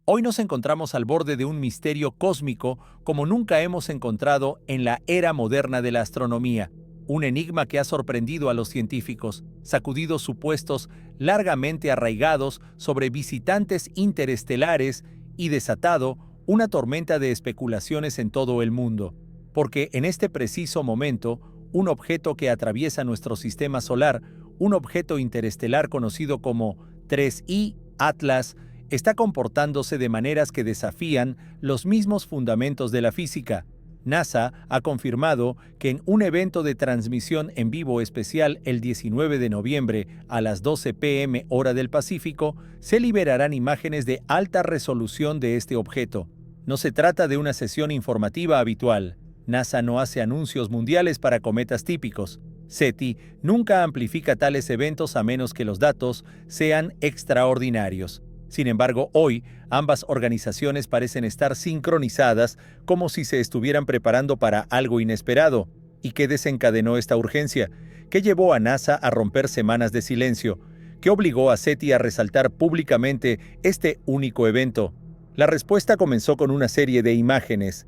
Hoy nos encontramos al borde de un misterio cósmico como nunca hemos encontrado en la era moderna de la astronomía, un enigma que ha sorprendido a los científicos, sacudido supuestos largamente arraigados sobre visitantes interestelares y desatado una tormenta de especulaciones en todo el mundo. Porque en este preciso momento, un objeto que atraviesa nuestro sistema solar, un objeto interestelar conocido como 3I Atlas, está comportándose de maneras que desafían los mismos fundamentos de la física. NASA ha confirmado que en un evento de transmisión en vivo especial el 19 de noviembre a las 12 p.m. hora del Pacífico, se liberarán imágenes de alta resolución de este objeto. No se trata de una sesión informativa habitual. NASA no hace anuncios mundiales para cometas típicos. SETI nunca amplifica tales eventos a menos que los datos sean extraordinarios. Sin embargo, hoy, ambas organizaciones parecen estar sincronizadas como si se estuvieran preparando para algo inesperado. ¿Y qué desencadenó esta urgencia? ¿Qué llevó a NASA a romper semanas de silencio? ¿Qué obligó a SETI a resaltar públicamente este único evento? La respuesta comenzó con una serie de imágenes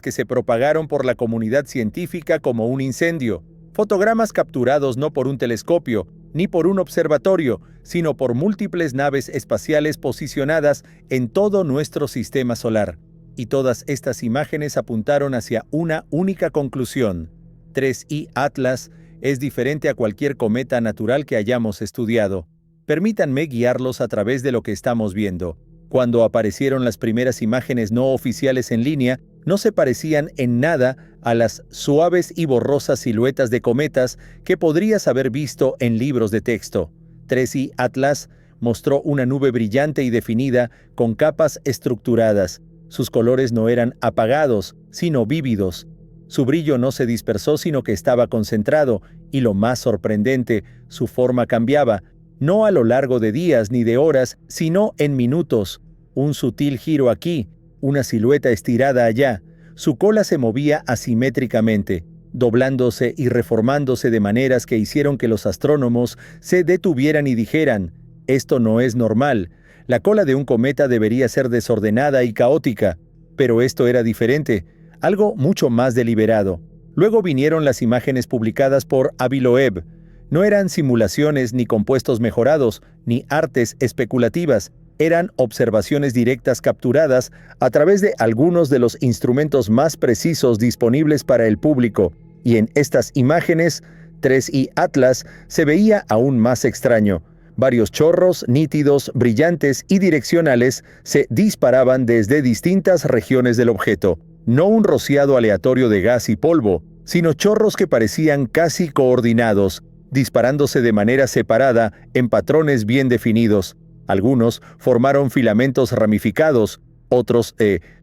que se propagaron por la comunidad científica como un incendio. Fotogramas capturados no por un telescopio, ni por un observatorio, sino por múltiples naves espaciales posicionadas en todo nuestro sistema solar. Y todas estas imágenes apuntaron hacia una única conclusión. 3I Atlas es diferente a cualquier cometa natural que hayamos estudiado. Permítanme guiarlos a través de lo que estamos viendo. Cuando aparecieron las primeras imágenes no oficiales en línea, no se parecían en nada a las suaves y borrosas siluetas de cometas que podrías haber visto en libros de texto. 3I Atlas mostró una nube brillante y definida con capas estructuradas. Sus colores no eran apagados, sino vívidos. Su brillo no se dispersó, sino que estaba concentrado, y lo más sorprendente, su forma cambiaba, no a lo largo de días ni de horas, sino en minutos. Un sutil giro aquí, una silueta estirada allá. Su cola se movía asimétricamente, doblándose y reformándose de maneras que hicieron que los astrónomos se detuvieran y dijeran: «Esto no es normal. La cola de un cometa debería ser desordenada y caótica». Pero esto era diferente, algo mucho más deliberado. Luego vinieron las imágenes publicadas por Avi Loeb. No eran simulaciones ni compuestos mejorados, ni artes especulativas. Eran observaciones directas capturadas a través de algunos de los instrumentos más precisos disponibles para el público. Y en estas imágenes, 3I Atlas se veía aún más extraño. Varios chorros nítidos, brillantes y direccionales se disparaban desde distintas regiones del objeto. No un rociado aleatorio de gas y polvo, sino chorros que parecían casi coordinados, disparándose de manera separada en patrones bien definidos. Algunos formaron filamentos ramificados, otros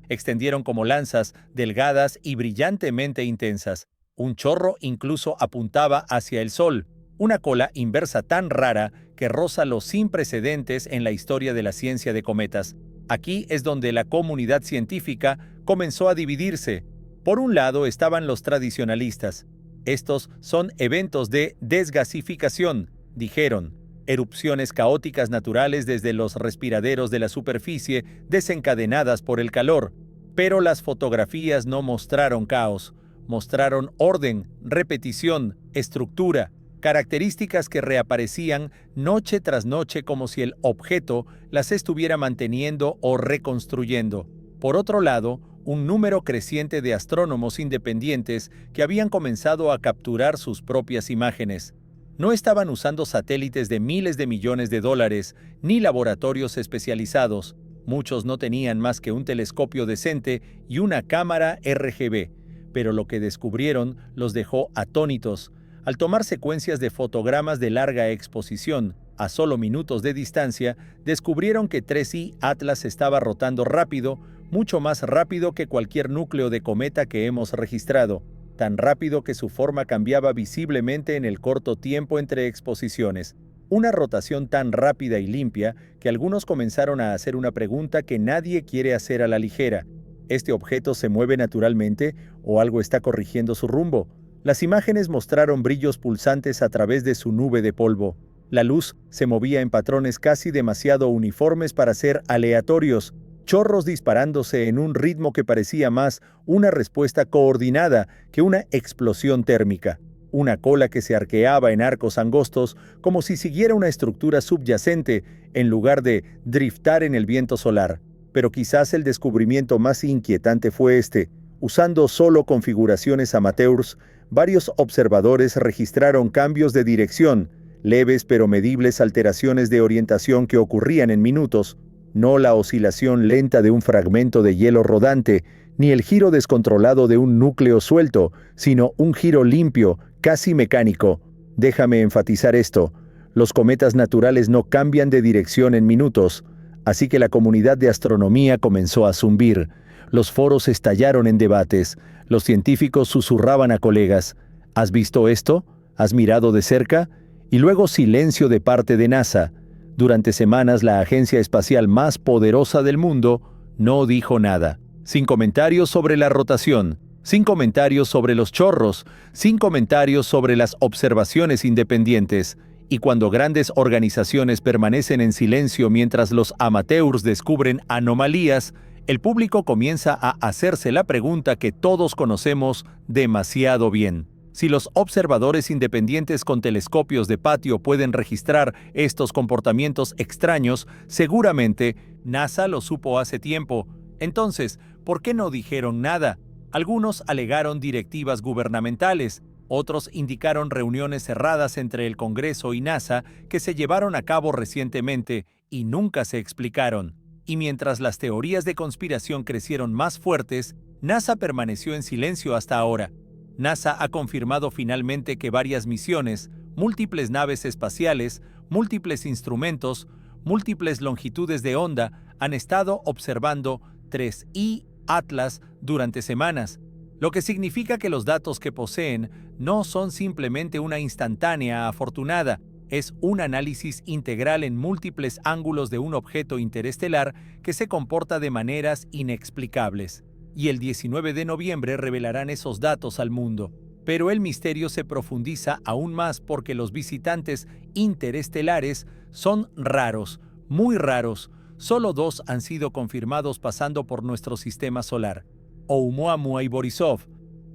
extendieron como lanzas delgadas y brillantemente intensas. Un chorro incluso apuntaba hacia el Sol, una cola inversa tan rara que roza los sin precedentes en la historia de la ciencia de cometas. Aquí es donde la comunidad científica comenzó a dividirse. Por un lado estaban los tradicionalistas. Estos son eventos de desgasificación, dijeron. Erupciones caóticas naturales desde los respiraderos de la superficie desencadenadas por el calor. Pero las fotografías no mostraron caos, mostraron orden, repetición, estructura, características que reaparecían noche tras noche como si el objeto las estuviera manteniendo o reconstruyendo. Por otro lado, un número creciente de astrónomos independientes que habían comenzado a capturar sus propias imágenes. No estaban usando satélites de miles de millones de dólares, ni laboratorios especializados. Muchos no tenían más que un telescopio decente y una cámara RGB, pero lo que descubrieron los dejó atónitos. Al tomar secuencias de fotogramas de larga exposición, a solo minutos de distancia, descubrieron que 3I Atlas estaba rotando rápido, mucho más rápido que cualquier núcleo de cometa que hemos registrado. Tan rápido que su forma cambiaba visiblemente en el corto tiempo entre exposiciones. Una rotación tan rápida y limpia que algunos comenzaron a hacer una pregunta que nadie quiere hacer a la ligera. ¿Este objeto se mueve naturalmente o algo está corrigiendo su rumbo? Las imágenes mostraron brillos pulsantes a través de su nube de polvo. La luz se movía en patrones casi demasiado uniformes para ser aleatorios, chorros disparándose en un ritmo que parecía más una respuesta coordinada que una explosión térmica. Una cola que se arqueaba en arcos angostos como si siguiera una estructura subyacente en lugar de driftar en el viento solar. Pero quizás el descubrimiento más inquietante fue este. Usando solo configuraciones amateurs, varios observadores registraron cambios de dirección, leves pero medibles alteraciones de orientación que ocurrían en minutos, no la oscilación lenta de un fragmento de hielo rodante, ni el giro descontrolado de un núcleo suelto, sino un giro limpio, casi mecánico. Déjame enfatizar esto: los cometas naturales no cambian de dirección en minutos, así que la comunidad de astronomía comenzó a zumbir. Los foros estallaron en debates, los científicos susurraban a colegas: ¿has visto esto? ¿Has mirado de cerca? Y luego silencio de parte de NASA. Durante semanas la agencia espacial más poderosa del mundo no dijo nada. Sin comentarios sobre la rotación, sin comentarios sobre los chorros, sin comentarios sobre las observaciones independientes. Y cuando grandes organizaciones permanecen en silencio mientras los amateurs descubren anomalías, el público comienza a hacerse la pregunta que todos conocemos demasiado bien. Si los observadores independientes con telescopios de patio pueden registrar estos comportamientos extraños, seguramente NASA lo supo hace tiempo. Entonces, ¿por qué no dijeron nada? Algunos alegaron directivas gubernamentales, otros indicaron reuniones cerradas entre el Congreso y NASA que se llevaron a cabo recientemente y nunca se explicaron. Y mientras las teorías de conspiración crecieron más fuertes, NASA permaneció en silencio hasta ahora. NASA ha confirmado finalmente que varias misiones, múltiples naves espaciales, múltiples instrumentos, múltiples longitudes de onda han estado observando 3I Atlas durante semanas, lo que significa que los datos que poseen no son simplemente una instantánea afortunada, es un análisis integral en múltiples ángulos de un objeto interestelar que se comporta de maneras inexplicables. Y el 19 de noviembre revelarán esos datos al mundo. Pero el misterio se profundiza aún más porque los visitantes interestelares son raros, muy raros. Solo 2 han sido confirmados pasando por nuestro sistema solar: Oumuamua y Borisov.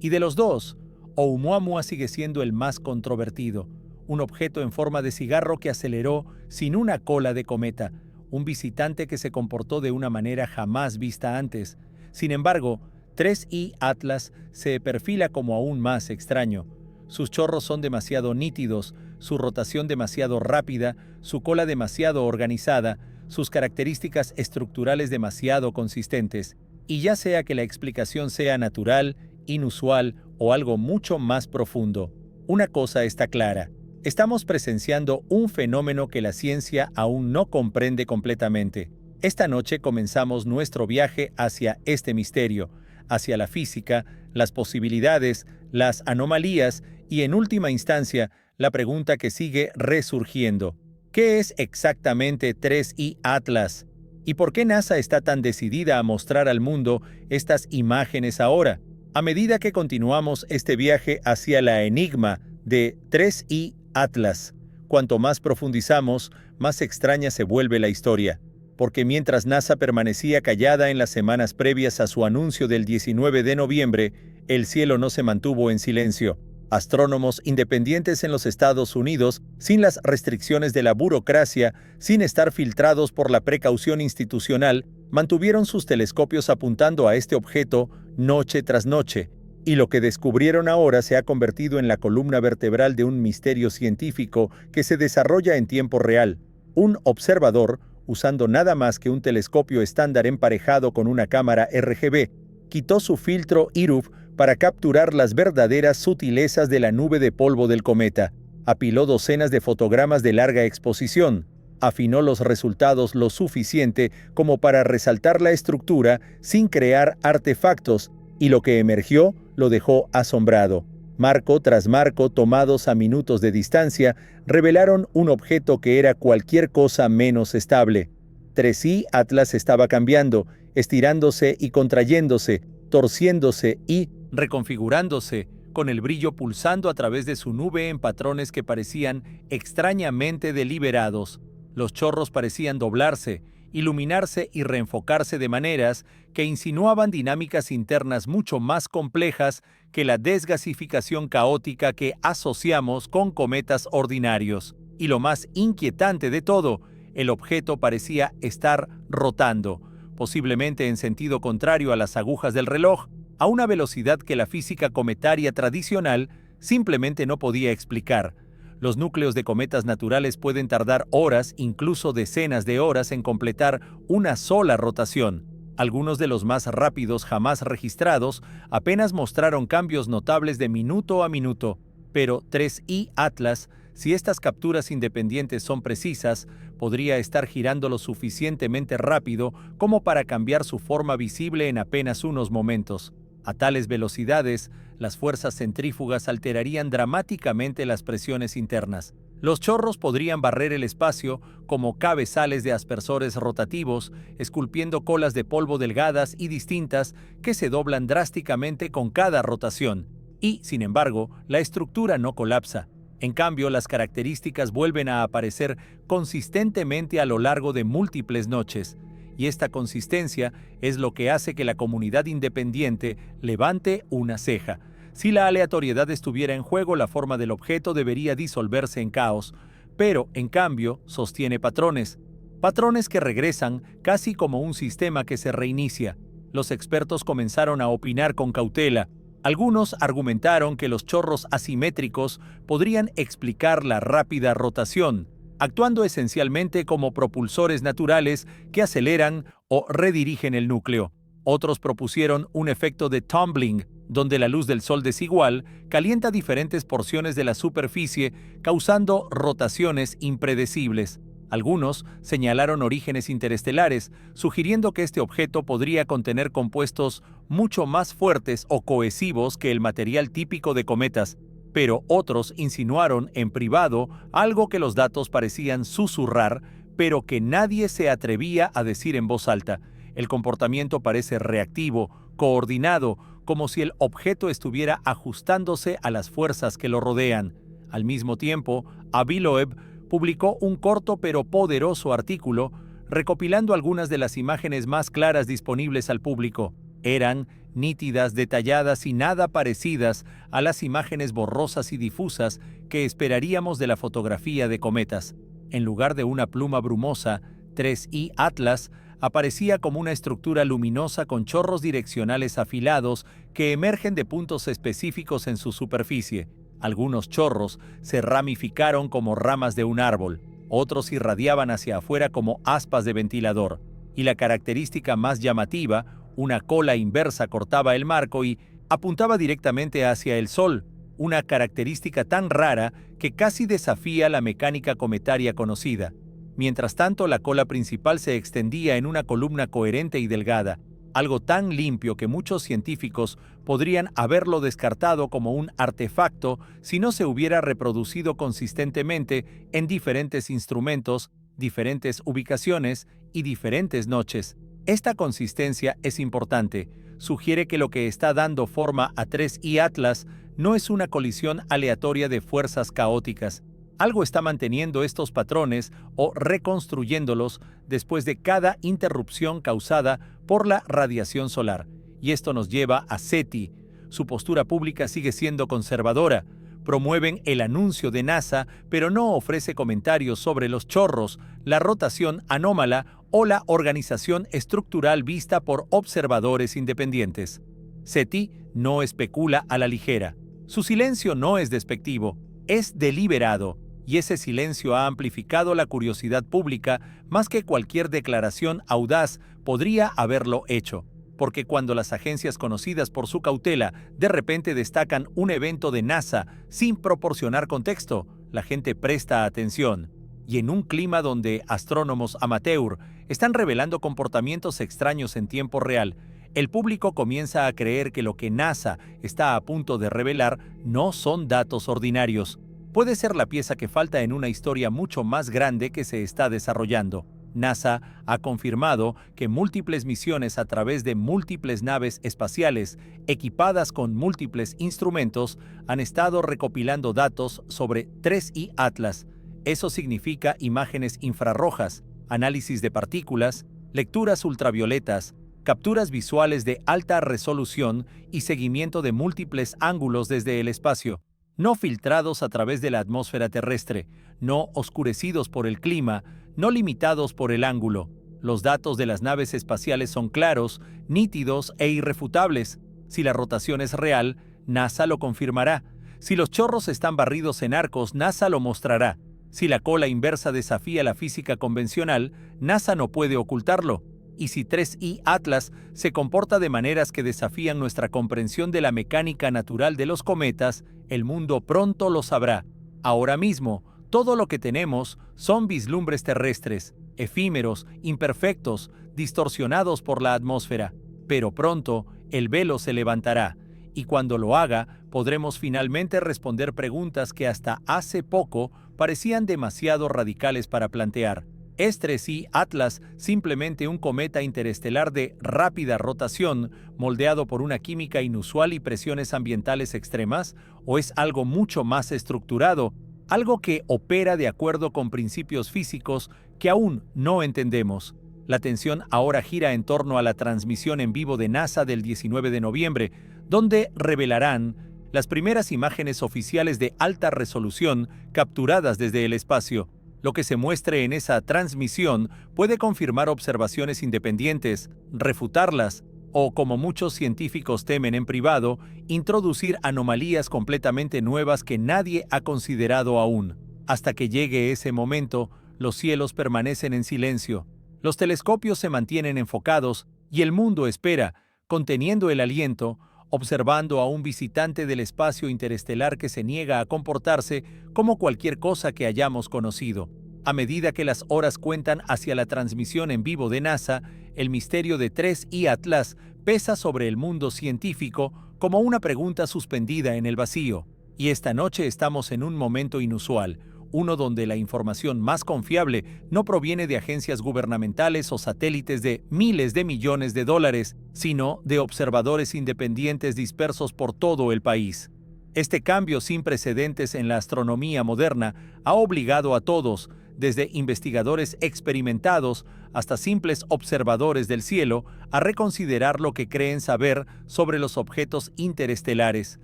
Y de los 2, Oumuamua sigue siendo el más controvertido. Un objeto en forma de cigarro que aceleró sin una cola de cometa. Un visitante que se comportó de una manera jamás vista antes. Sin embargo, 3I Atlas se perfila como aún más extraño. Sus chorros son demasiado nítidos, su rotación demasiado rápida, su cola demasiado organizada, sus características estructurales demasiado consistentes. Y ya sea que la explicación sea natural, inusual o algo mucho más profundo, una cosa está clara: estamos presenciando un fenómeno que la ciencia aún no comprende completamente. Esta noche comenzamos nuestro viaje hacia este misterio, hacia la física, las posibilidades, las anomalías y, en última instancia, la pregunta que sigue resurgiendo: ¿qué es exactamente 3I Atlas? ¿Y por qué NASA está tan decidida a mostrar al mundo estas imágenes ahora? A medida que continuamos este viaje hacia la enigma de 3I Atlas, cuanto más profundizamos, más extraña se vuelve la historia. Porque mientras NASA permanecía callada en las semanas previas a su anuncio del 19 de noviembre, el cielo no se mantuvo en silencio. Astrónomos independientes en los Estados Unidos, sin las restricciones de la burocracia, sin estar filtrados por la precaución institucional, mantuvieron sus telescopios apuntando a este objeto noche tras noche. Y lo que descubrieron ahora se ha convertido en la columna vertebral de un misterio científico que se desarrolla en tiempo real. Un observador, usando nada más que un telescopio estándar emparejado con una cámara RGB, quitó su filtro IRUF para capturar las verdaderas sutilezas de la nube de polvo del cometa, apiló docenas de fotogramas de larga exposición, afinó los resultados lo suficiente como para resaltar la estructura sin crear artefactos, y lo que emergió lo dejó asombrado. Marco tras marco, tomados a minutos de distancia, revelaron un objeto que era cualquier cosa menos estable. 3I Atlas estaba cambiando, estirándose y contrayéndose, torciéndose y reconfigurándose, con el brillo pulsando a través de su nube en patrones que parecían extrañamente deliberados. Los chorros parecían doblarse, iluminarse y reenfocarse de maneras que insinuaban dinámicas internas mucho más complejas que la desgasificación caótica que asociamos con cometas ordinarios. Y lo más inquietante de todo, el objeto parecía estar rotando, posiblemente en sentido contrario a las agujas del reloj, a una velocidad que la física cometaria tradicional simplemente no podía explicar. Los núcleos de cometas naturales pueden tardar horas, incluso decenas de horas, en completar una sola rotación. Algunos de los más rápidos jamás registrados apenas mostraron cambios notables de minuto a minuto, pero 3I Atlas, si estas capturas independientes son precisas, podría estar girando lo suficientemente rápido como para cambiar su forma visible en apenas unos momentos. A tales velocidades, las fuerzas centrífugas alterarían dramáticamente las presiones internas. Los chorros podrían barrer el espacio como cabezales de aspersores rotativos, esculpiendo colas de polvo delgadas y distintas que se doblan drásticamente con cada rotación. Y, sin embargo, la estructura no colapsa. En cambio, las características vuelven a aparecer consistentemente a lo largo de múltiples noches. Y esta consistencia es lo que hace que la comunidad independiente levante una ceja. Si la aleatoriedad estuviera en juego, la forma del objeto debería disolverse en caos, pero, en cambio, sostiene patrones. Patrones que regresan casi como un sistema que se reinicia. Los expertos comenzaron a opinar con cautela. Algunos argumentaron que los chorros asimétricos podrían explicar la rápida rotación, actuando esencialmente como propulsores naturales que aceleran o redirigen el núcleo. Otros propusieron un efecto de tumbling, donde la luz del sol desigual calienta diferentes porciones de la superficie, causando rotaciones impredecibles. Algunos señalaron orígenes interestelares, sugiriendo que este objeto podría contener compuestos mucho más fuertes o cohesivos que el material típico de cometas. Pero otros insinuaron en privado algo que los datos parecían susurrar, pero que nadie se atrevía a decir en voz alta. El comportamiento parece reactivo, coordinado, como si el objeto estuviera ajustándose a las fuerzas que lo rodean. Al mismo tiempo, Aviloeb publicó un corto pero poderoso artículo recopilando algunas de las imágenes más claras disponibles al público. Eran nítidas, detalladas y nada parecidas a las imágenes borrosas y difusas que esperaríamos de la fotografía de cometas. En lugar de una pluma brumosa, 3I Atlas aparecía como una estructura luminosa con chorros direccionales afilados que emergen de puntos específicos en su superficie. Algunos chorros se ramificaron como ramas de un árbol, otros irradiaban hacia afuera como aspas de ventilador, y la característica más llamativa, una cola inversa, cortaba el marco y apuntaba directamente hacia el Sol, una característica tan rara que casi desafía la mecánica cometaria conocida. Mientras tanto, la cola principal se extendía en una columna coherente y delgada, algo tan limpio que muchos científicos podrían haberlo descartado como un artefacto si no se hubiera reproducido consistentemente en diferentes instrumentos, diferentes ubicaciones y diferentes noches. Esta consistencia es importante. Sugiere que lo que está dando forma a 3I Atlas no es una colisión aleatoria de fuerzas caóticas. Algo está manteniendo estos patrones o reconstruyéndolos después de cada interrupción causada por la radiación solar. Y esto nos lleva a SETI. Su postura pública sigue siendo conservadora. Promueven el anuncio de NASA, pero no ofrece comentarios sobre los chorros, la rotación anómala o la organización estructural vista por observadores independientes. SETI no especula a la ligera. Su silencio no es despectivo, es deliberado, y ese silencio ha amplificado la curiosidad pública más que cualquier declaración audaz podría haberlo hecho. Porque cuando las agencias conocidas por su cautela de repente destacan un evento de NASA sin proporcionar contexto, la gente presta atención. Y en un clima donde astrónomos amateur están revelando comportamientos extraños en tiempo real, el público comienza a creer que lo que NASA está a punto de revelar no son datos ordinarios. Puede ser la pieza que falta en una historia mucho más grande que se está desarrollando. NASA ha confirmado que múltiples misiones a través de múltiples naves espaciales equipadas con múltiples instrumentos han estado recopilando datos sobre 3I Atlas. Eso significa imágenes infrarrojas, análisis de partículas, lecturas ultravioletas, capturas visuales de alta resolución y seguimiento de múltiples ángulos desde el espacio, no filtrados a través de la atmósfera terrestre, no oscurecidos por el clima, no limitados por el ángulo. Los datos de las naves espaciales son claros, nítidos e irrefutables. Si la rotación es real, NASA lo confirmará. Si los chorros están barridos en arcos, NASA lo mostrará. Si la cola inversa desafía la física convencional, NASA no puede ocultarlo. Y si 3I Atlas se comporta de maneras que desafían nuestra comprensión de la mecánica natural de los cometas, el mundo pronto lo sabrá. Ahora mismo, todo lo que tenemos son vislumbres terrestres, efímeros, imperfectos, distorsionados por la atmósfera. Pero pronto, el velo se levantará, y cuando lo haga, podremos finalmente responder preguntas que hasta hace poco parecían demasiado radicales para plantear. ¿Es 3I Atlas simplemente un cometa interestelar de rápida rotación, moldeado por una química inusual y presiones ambientales extremas? ¿O es algo mucho más estructurado, algo que opera de acuerdo con principios físicos que aún no entendemos? La atención ahora gira en torno a la transmisión en vivo de NASA del 19 de noviembre, donde revelarán las primeras imágenes oficiales de alta resolución capturadas desde el espacio. Lo que se muestre en esa transmisión puede confirmar observaciones independientes, refutarlas o, como muchos científicos temen en privado, introducir anomalías completamente nuevas que nadie ha considerado aún. Hasta que llegue ese momento, los cielos permanecen en silencio, los telescopios se mantienen enfocados y el mundo espera, conteniendo el aliento, observando a un visitante del espacio interestelar que se niega a comportarse como cualquier cosa que hayamos conocido. A medida que las horas cuentan hacia la transmisión en vivo de NASA, el misterio de 3I Atlas pesa sobre el mundo científico como una pregunta suspendida en el vacío. Y esta noche estamos en un momento inusual, uno donde la información más confiable no proviene de agencias gubernamentales o satélites de miles de millones de dólares, sino de observadores independientes dispersos por todo el país. Este cambio sin precedentes en la astronomía moderna ha obligado a todos, desde investigadores experimentados hasta simples observadores del cielo, a reconsiderar lo que creen saber sobre los objetos interestelares.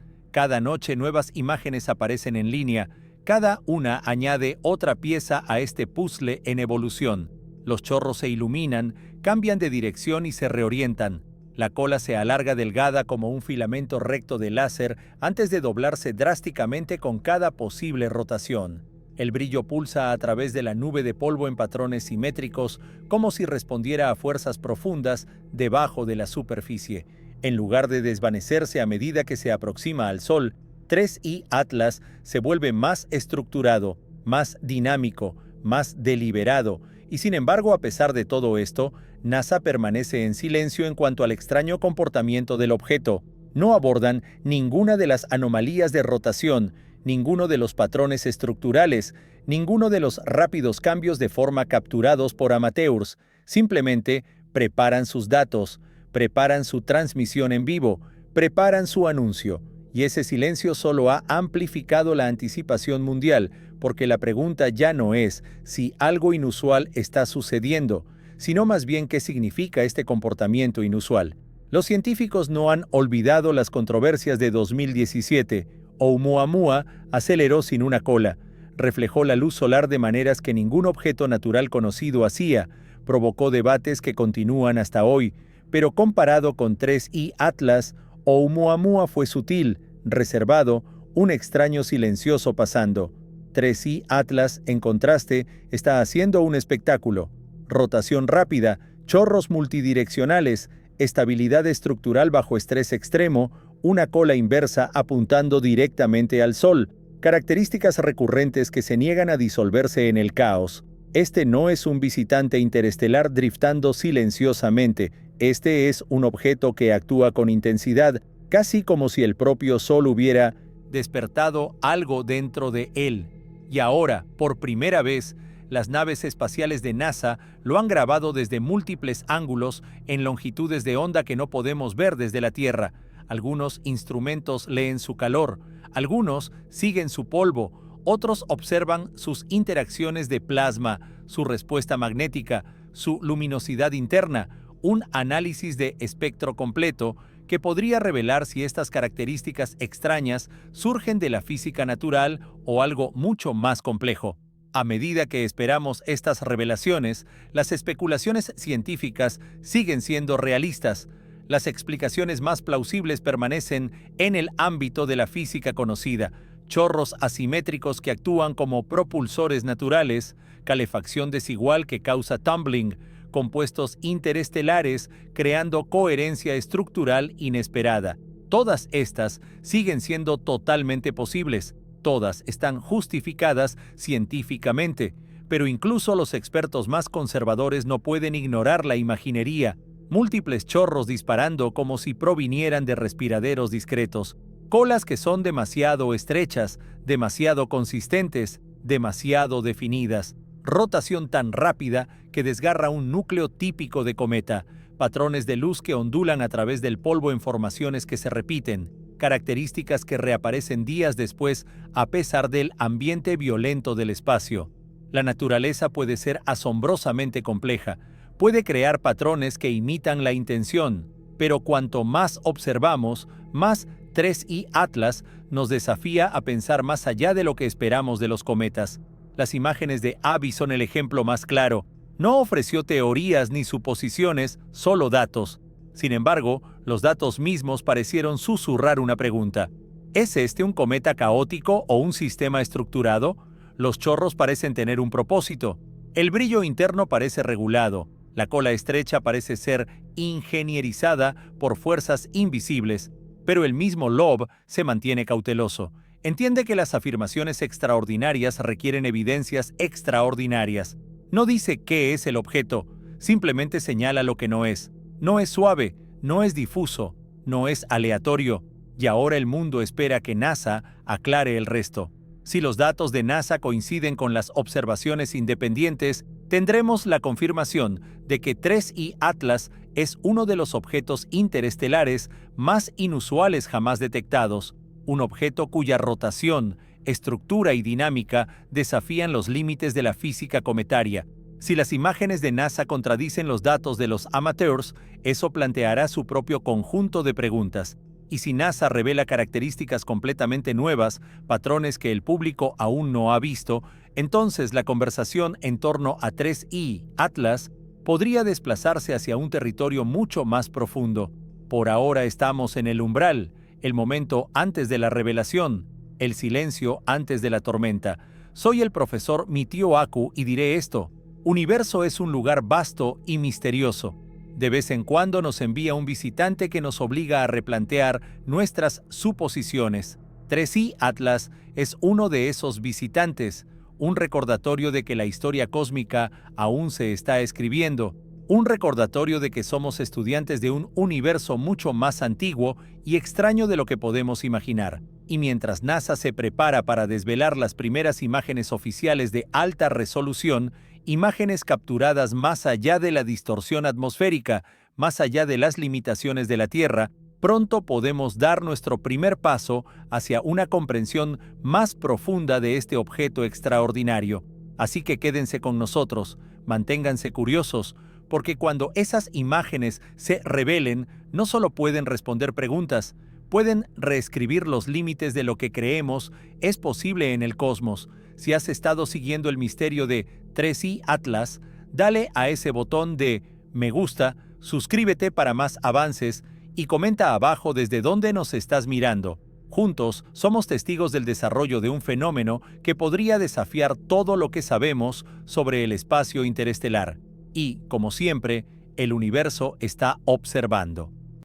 Cada noche nuevas imágenes aparecen en línea. Cada una añade otra pieza a este puzzle en evolución. Los chorros se iluminan, cambian de dirección y se reorientan. La cola se alarga delgada como un filamento recto de láser antes de doblarse drásticamente con cada posible rotación. El brillo pulsa a través de la nube de polvo en patrones simétricos, como si respondiera a fuerzas profundas debajo de la superficie. En lugar de desvanecerse a medida que se aproxima al Sol, 3I Atlas se vuelve más estructurado, más dinámico, más deliberado, y sin embargo, a pesar de todo esto, NASA permanece en silencio en cuanto al extraño comportamiento del objeto. No abordan ninguna de las anomalías de rotación, ninguno de los patrones estructurales, ninguno de los rápidos cambios de forma capturados por amateurs. Simplemente preparan sus datos, preparan su transmisión en vivo, preparan su anuncio. Y ese silencio solo ha amplificado la anticipación mundial, porque la pregunta ya no es si algo inusual está sucediendo, sino más bien qué significa este comportamiento inusual. Los científicos no han olvidado las controversias de 2017. Oumuamua aceleró sin una cola, reflejó la luz solar de maneras que ningún objeto natural conocido hacía, provocó debates que continúan hasta hoy, pero comparado con 3I Atlas, Oumuamua fue sutil, reservado, un extraño silencioso pasando. 3I Atlas, en contraste, está haciendo un espectáculo. Rotación rápida, chorros multidireccionales, estabilidad estructural bajo estrés extremo, una cola inversa apuntando directamente al Sol, características recurrentes que se niegan a disolverse en el caos. Este no es un visitante interestelar driftando silenciosamente. Este es un objeto que actúa con intensidad, casi como si el propio Sol hubiera despertado algo dentro de él. Y ahora, por primera vez, Las naves espaciales de NASA lo han grabado desde múltiples ángulos en longitudes de onda que no podemos ver desde la Tierra. Algunos instrumentos leen su calor, algunos siguen su polvo, otros observan sus interacciones de plasma, su respuesta magnética, su luminosidad interna, un análisis de espectro completo que podría revelar si estas características extrañas surgen de la física natural o algo mucho más complejo. A medida que esperamos estas revelaciones, las especulaciones científicas siguen siendo realistas. Las explicaciones más plausibles permanecen en el ámbito de la física conocida: chorros asimétricos que actúan como propulsores naturales, calefacción desigual que causa tumbling, compuestos interestelares creando coherencia estructural inesperada. Todas estas siguen siendo totalmente posibles. Todas están justificadas científicamente, pero incluso los expertos más conservadores no pueden ignorar la imaginería: múltiples chorros disparando como si provinieran de respiraderos discretos, colas que son demasiado estrechas, demasiado consistentes, demasiado definidas, rotación tan rápida que desgarra un núcleo típico de cometa, patrones de luz que ondulan a través del polvo en formaciones que se repiten, características que reaparecen días después a pesar del ambiente violento del espacio. La naturaleza puede ser asombrosamente compleja, puede crear patrones que imitan la intención, pero cuanto más observamos, más 3I Atlas nos desafía a pensar más allá de lo que esperamos de los cometas. Las imágenes de ABI son el ejemplo más claro. No ofreció teorías ni suposiciones, solo datos. Sin embargo, los datos mismos parecieron susurrar una pregunta. ¿Es este un cometa caótico o un sistema estructurado? Los chorros parecen tener un propósito. El brillo interno parece regulado. La cola estrecha parece ser ingenierizada por fuerzas invisibles. Pero el mismo Loeb se mantiene cauteloso. Entiende que las afirmaciones extraordinarias requieren evidencias extraordinarias. No dice qué es el objeto, simplemente señala lo que no es. No es suave, no es difuso, no es aleatorio, y ahora el mundo espera que NASA aclare el resto. Si los datos de NASA coinciden con las observaciones independientes, tendremos la confirmación de que 3I Atlas es uno de los objetos interestelares más inusuales jamás detectados, un objeto cuya rotación, estructura y dinámica desafían los límites de la física cometaria. Si las imágenes de NASA contradicen los datos de los amateurs, eso planteará su propio conjunto de preguntas. Y si NASA revela características completamente nuevas, patrones que el público aún no ha visto, entonces la conversación en torno a 3I Atlas podría desplazarse hacia un territorio mucho más profundo. Por ahora estamos en el umbral, el momento antes de la revelación, el silencio antes de la tormenta. Soy el profesor Michio Aku y diré esto: universo es un lugar vasto y misterioso. De vez en cuando nos envía un visitante que nos obliga a replantear nuestras suposiciones. 3I Atlas es uno de esos visitantes, un recordatorio de que la historia cósmica aún se está escribiendo, un recordatorio de que somos estudiantes de un universo mucho más antiguo y extraño de lo que podemos imaginar. Y mientras NASA se prepara para desvelar las primeras imágenes oficiales de alta resolución, imágenes capturadas más allá de la distorsión atmosférica, más allá de las limitaciones de la Tierra, pronto podemos dar nuestro primer paso hacia una comprensión más profunda de este objeto extraordinario. Así que quédense con nosotros, manténganse curiosos, porque cuando esas imágenes se revelen, no solo pueden responder preguntas, pueden reescribir los límites de lo que creemos es posible en el cosmos. Si has estado siguiendo el misterio de 3I Atlas, dale a ese botón de me gusta, suscríbete para más avances y comenta abajo desde dónde nos estás mirando. Juntos somos testigos del desarrollo de un fenómeno que podría desafiar todo lo que sabemos sobre el espacio interestelar. Y, como siempre, el universo está observando.